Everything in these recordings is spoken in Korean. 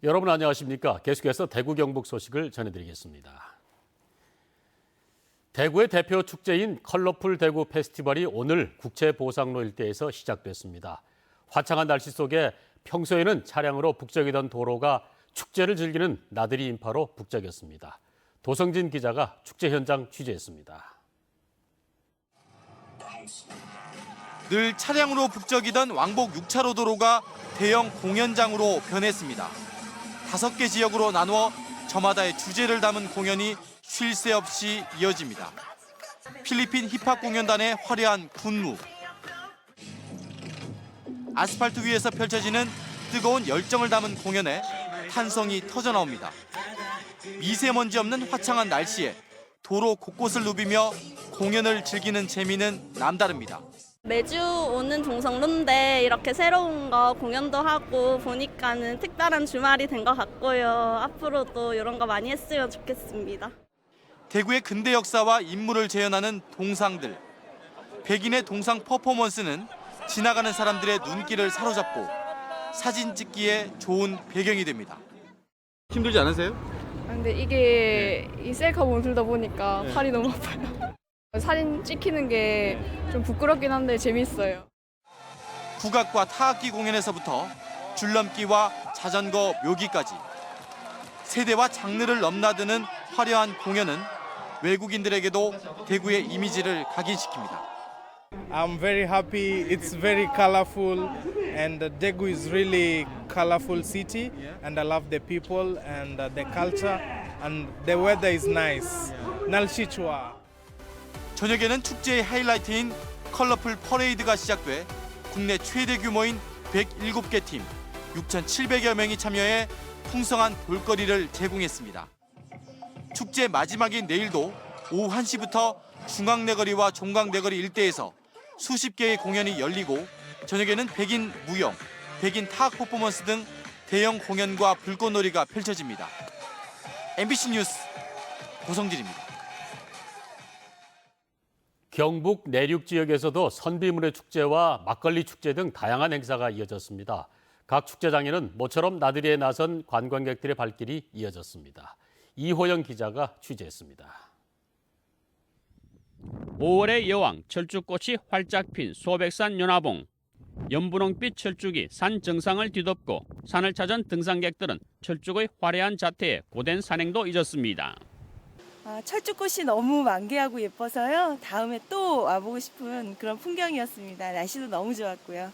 여러분 안녕하십니까? 계속해서 대구 경북 소식을 전해드리겠습니다. 대구의 대표 축제인 컬러풀 대구 페스티벌이 오늘 국채보상로 일대에서 시작됐습니다. 화창한 날씨 속에 평소에는 차량으로 북적이던 도로가 축제를 즐기는 나들이 인파로 북적였습니다. 도성진 기자가 축제 현장 취재했습니다. 늘 차량으로 북적이던 왕복 6차로 도로가 대형 공연장으로 변했습니다. 5개 지역으로 나누어 저마다의 주제를 담은 공연이 쉴 새 없이 이어집니다. 필리핀 힙합 공연단의 화려한 군무. 아스팔트 위에서 펼쳐지는 뜨거운 열정을 담은 공연에 탄성이 터져나옵니다. 미세먼지 없는 화창한 날씨에 도로 곳곳을 누비며 공연을 즐기는 재미는 남다릅니다. 매주 오는 동성로인데 이렇게 새로운 거 공연도 하고 보니까는 특별한 주말이 된 것 같고요. 앞으로도 이런 거 많이 했으면 좋겠습니다. 대구의 근대 역사와 인물을 재현하는 동상들. 백인의 동상 퍼포먼스는 지나가는 사람들의 눈길을 사로잡고 사진 찍기에 좋은 배경이 됩니다. 힘들지 않으세요? 근데 이게 이 셀카봉을 들다 보니까 팔이 너무 아파요. 사진 찍히는 게 좀 부끄럽긴 한데 재밌어요. 국악과 타악기 공연에서부터 줄넘기와 자전거 묘기까지 세대와 장르를 넘나드는 화려한 공연은 외국인들에게도 대구의 이미지를 각인시킵니다. I'm very happy. It's very colorful, and Daegu is really colorful city, and I love the people and the culture, and the weather is nice. 날씨 좋아. 저녁에는 축제의 하이라이트인 컬러풀 퍼레이드가 시작돼 국내 최대 규모인 107개 팀, 6,700여 명이 참여해 풍성한 볼거리를 제공했습니다. 축제 마지막인 내일도 오후 1시부터 중앙내거리와 종강내거리 일대에서 수십 개의 공연이 열리고 저녁에는 백인 무용, 백인 타악 퍼포먼스 등 대형 공연과 불꽃놀이가 펼쳐집니다. MBC 뉴스 고성진입니다. 경북 내륙 지역에서도 선비문의 축제와 막걸리 축제 등 다양한 행사가 이어졌습니다. 각 축제장에는 모처럼 나들이에 나선 관광객들의 발길이 이어졌습니다. 이호영 기자가 취재했습니다. 5월의 여왕 철쭉꽃이 활짝 핀 소백산 연화봉. 연분홍빛 철쭉이 산 정상을 뒤덮고 산을 찾은 등산객들은 철쭉의 화려한 자태에 고된 산행도 잊었습니다. 철쭉꽃이 너무 만개하고 예뻐서요. 다음에 또 와보고 싶은 그런 풍경이었습니다. 날씨도 너무 좋았고요.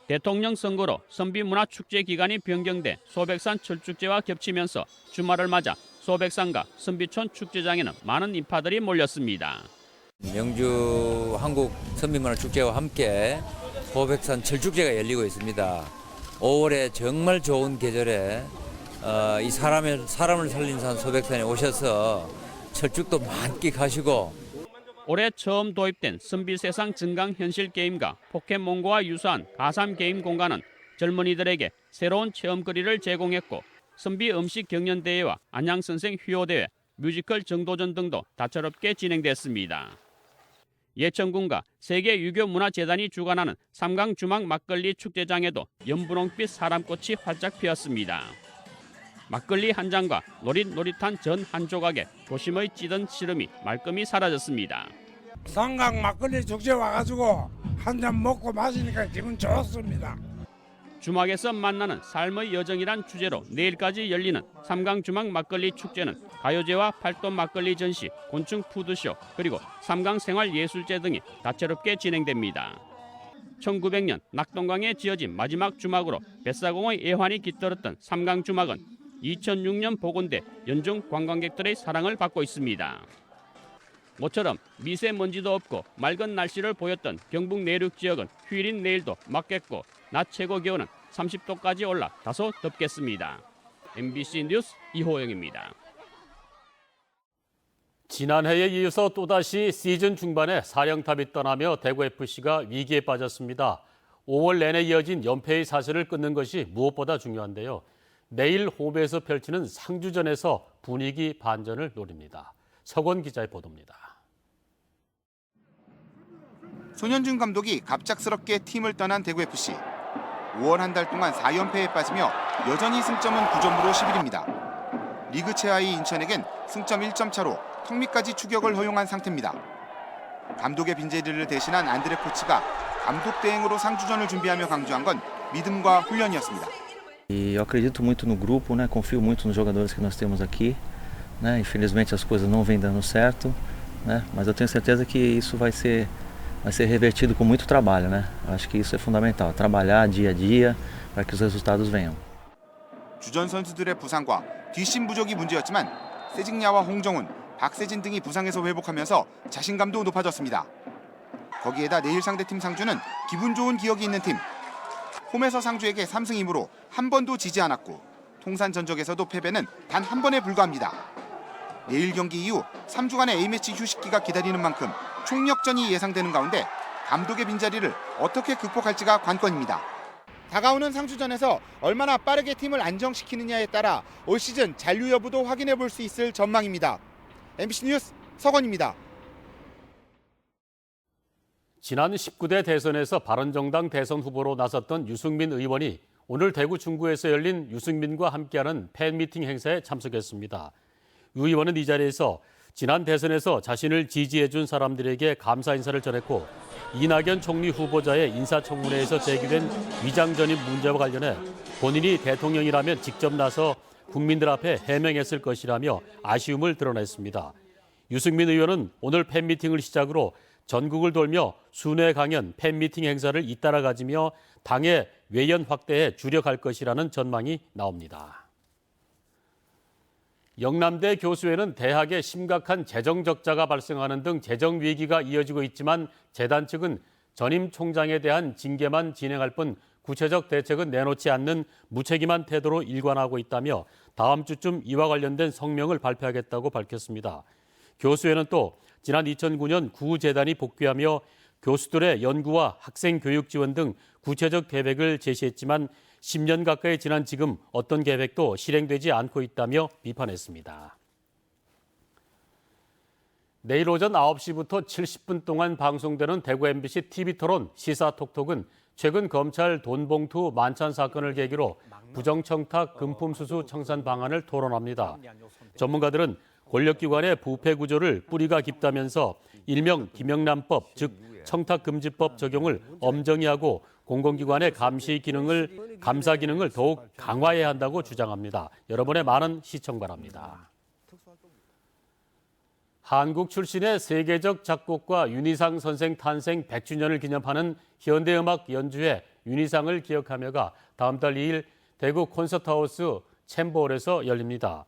대통령 선거로 선비문화축제 기간이 변경돼 소백산 철쭉제와 겹치면서 주말을 맞아 소백산과 선비촌 축제장에는 많은 인파들이 몰렸습니다. 명주 한국 선비문화축제와 함께 소백산 철쭉제가 열리고 있습니다. 5월에 정말 좋은 계절에 이 사람을 살린 산 소백산에 오셔서 철쭉도 만끽하시고 올해 처음 도입된 선비세상 증강현실 게임과 포켓몬고와 유사한 가상 게임 공간은 젊은이들에게 새로운 체험거리를 제공했고 선비 음식 경연대회와 안양선생 휘호대회, 뮤지컬 정도전 등도 다채롭게 진행됐습니다. 예천군과 세계유교문화재단이 주관하는 삼강주막 막걸리 축제장에도 연분홍빛 사람꽃이 활짝 피었습니다. 막걸리 한 잔과 노릇노릇한 전 한 조각에 도심의 찌든 시름이 말끔히 사라졌습니다. 삼강 막걸리 축제 와가지고 한 잔 먹고 마시니까 기분 좋습니다. 주막에서 만나는 삶의 여정이란 주제로 내일까지 열리는 삼강주막 막걸리 축제는 가요제와 팔도 막걸리 전시, 곤충 푸드쇼, 그리고 삼강생활예술제 등이 다채롭게 진행됩니다. 1900년 낙동강에 지어진 마지막 주막으로 뱃사공의 애환이 깃들었던 삼강주막은 2006년 복원돼 연중 관광객들의 사랑을 받고 있습니다. 모처럼 미세먼지도 없고 맑은 날씨를 보였던 경북 내륙 지역은 휴일인 내일도 맑겠고 낮 최고 기온은 30도까지 올라 다소 덥겠습니다. MBC 뉴스 이호영입니다. 지난해에 이어서 또다시 시즌 중반에 사령탑이 떠나며 대구FC가 위기에 빠졌습니다. 5월 내내 이어진 연패의 사슬을 끊는 것이 무엇보다 중요한데요. 내일 홈에서 펼치는 상주전에서 분위기 반전을 노립니다. 석원 기자의 보도입니다. 손현준 감독이 갑작스럽게 팀을 떠난 대구FC. 5월 한 달 동안 4연패에 빠지며 여전히 승점은 9점으로 10위입니다. 리그 최하위 인천에겐 승점 1점 차로 턱밑까지 추격을 허용한 상태입니다. 감독의 빈자리를 대신한 안드레 코치가 감독 대행으로 상주전을 준비하며 강조한 건 믿음과 훈련이었습니다. E eu acredito muito no grupo, né? Confio muito nos jogadores que nós temos aqui, né? Infelizmente as coisas não vêm dando certo, né? Mas eu tenho certeza que isso vai ser revertido com muito trabalho, né? Acho que isso é fundamental, trabalhar dia a dia para que os resultados venham. 주전 선수들의 부상과 뒷심 부족이 문제였지만 세징야와 홍정훈, 박세진 등이 부상에서 회복하면서 자신감도 높아졌습니다. 거기에다 내일 상대팀 상주는 기분 좋은 기억이 있는 팀. 홈에서 상주에게 3승 2무로 한 번도 지지 않았고 통산 전적에서도 패배는 단 한 번에 불과합니다. 내일 경기 이후 3주간의 A매치 휴식기가 기다리는 만큼 총력전이 예상되는 가운데 감독의 빈자리를 어떻게 극복할지가 관건입니다. 다가오는 상주전에서 얼마나 빠르게 팀을 안정시키느냐에 따라 올 시즌 잔류 여부도 확인해 볼 수 있을 전망입니다. MBC 뉴스 서건입니다. 지난 19대 대선에서 바른정당 대선 후보로 나섰던 유승민 의원이 오늘 대구 중구에서 열린 유승민과 함께하는 팬미팅 행사에 참석했습니다. 유 의원은 이 자리에서 지난 대선에서 자신을 지지해준 사람들에게 감사 인사를 전했고 이낙연 총리 후보자의 인사청문회에서 제기된 위장전입 문제와 관련해 본인이 대통령이라면 직접 나서 국민들 앞에 해명했을 것이라며 아쉬움을 드러냈습니다. 유승민 의원은 오늘 팬미팅을 시작으로 전국을 돌며 순회 강연, 팬미팅 행사를 잇따라 가지며 당의 외연 확대에 주력할 것이라는 전망이 나옵니다. 영남대 교수회는 대학에 심각한 재정 적자가 발생하는 등 재정 위기가 이어지고 있지만 재단 측은 전임 총장에 대한 징계만 진행할 뿐 구체적 대책은 내놓지 않는 무책임한 태도로 일관하고 있다며 다음 주쯤 이와 관련된 성명을 발표하겠다고 밝혔습니다. 교수회는 또 지난 2009년 구재단이 복귀하며 교수들의 연구와 학생 교육 지원 등 구체적 계획을 제시했지만 10년 가까이 지난 지금 어떤 계획도 실행되지 않고 있다며 비판했습니다. 내일 오전 9시부터 70분 동안 방송되는 대구 MBC TV토론 시사톡톡은 최근 검찰 돈봉투 만찬 사건을 계기로 부정청탁 금품수수 청산 방안을 토론합니다. 전문가들은 권력기관의 부패 구조를 뿌리가 깊다면서 일명 김영란법, 즉 청탁금지법 적용을 엄정히 하고 공공기관의 감사 기능을 더욱 강화해야 한다고 주장합니다. 여러분의 많은 시청 바랍니다. 한국 출신의 세계적 작곡가 윤희상 선생 탄생 100주년을 기념하는 현대음악 연주회 윤희상을 기억하며가 다음 달 2일 대구 콘서트하우스 챔버홀에서 열립니다.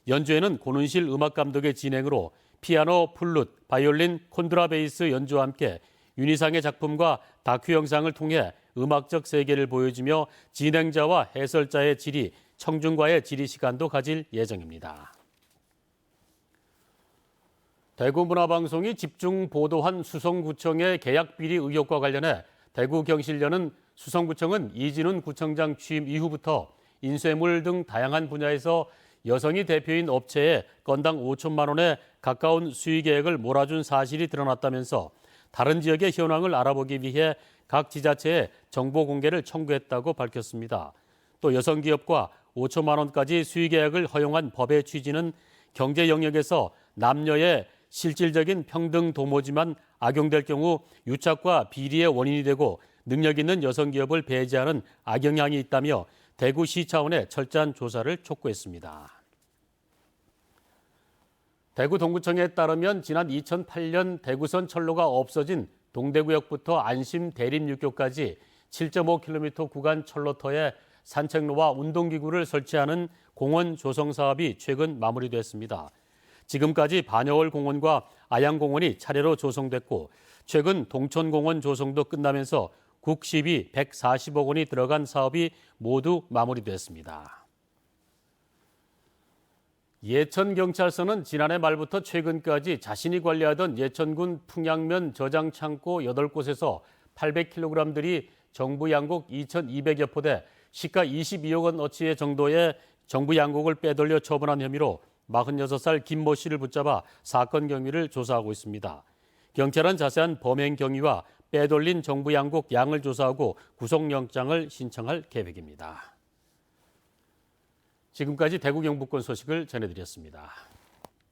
연주회는 권은실 음악감독의 진행으로 피아노, 플룻, 바이올린, 콘트라베이스 연주와 함께 윤희상의 작품과 다큐 영상을 통해 음악적 세계를 보여주며 진행자와 해설자의 지리, 청중과의 지리 시간도 가질 예정입니다. 대구문화방송이 집중 보도한 수성구청의 계약 비리 의혹과 관련해 대구경실련은 수성구청은 이진훈 구청장 취임 이후부터 인쇄물 등 다양한 분야에서 여성이 대표인 업체에 건당 5천만 원에 가까운 수익계획을 몰아준 사실이 드러났다면서 다른 지역의 현황을 알아보기 위해 각 지자체에 정보 공개를 청구했다고 밝혔습니다. 또 여성기업과 5천만 원까지 수익계획을 허용한 법의 취지는 경제 영역에서 남녀의 실질적인 평등 도모지만 악용될 경우 유착과 비리의 원인이 되고 능력 있는 여성기업을 배제하는 악영향이 있다며 대구시 차원의 철저한 조사를 촉구했습니다. 대구 동구청에 따르면 지난 2008년 대구선 철로가 없어진 동대구역부터 안심 대림육교까지 7.5km 구간 철로터에 산책로와 운동기구를 설치하는 공원 조성 사업이 최근 마무리됐습니다. 지금까지 반여월 공원과 아양공원이 차례로 조성됐고 최근 동천공원 조성도 끝나면서 국시비 140억 원이 들어간 사업이 모두 마무리됐습니다. 예천경찰서는 지난해 말부터 최근까지 자신이 관리하던 예천군 풍양면 저장창고 8곳에서 800kg들이 정부 양곡 2,200여 포대, 시가 22억 원어치의 정도의 정부 양곡을 빼돌려 처분한 혐의로 46살 김모 씨를 붙잡아 사건 경위를 조사하고 있습니다. 경찰은 자세한 범행 경위와 빼돌린 정부 양국 양을 조사하고 구속영장을 신청할 계획입니다. 지금까지 대구 경북권 소식을 전해드렸습니다.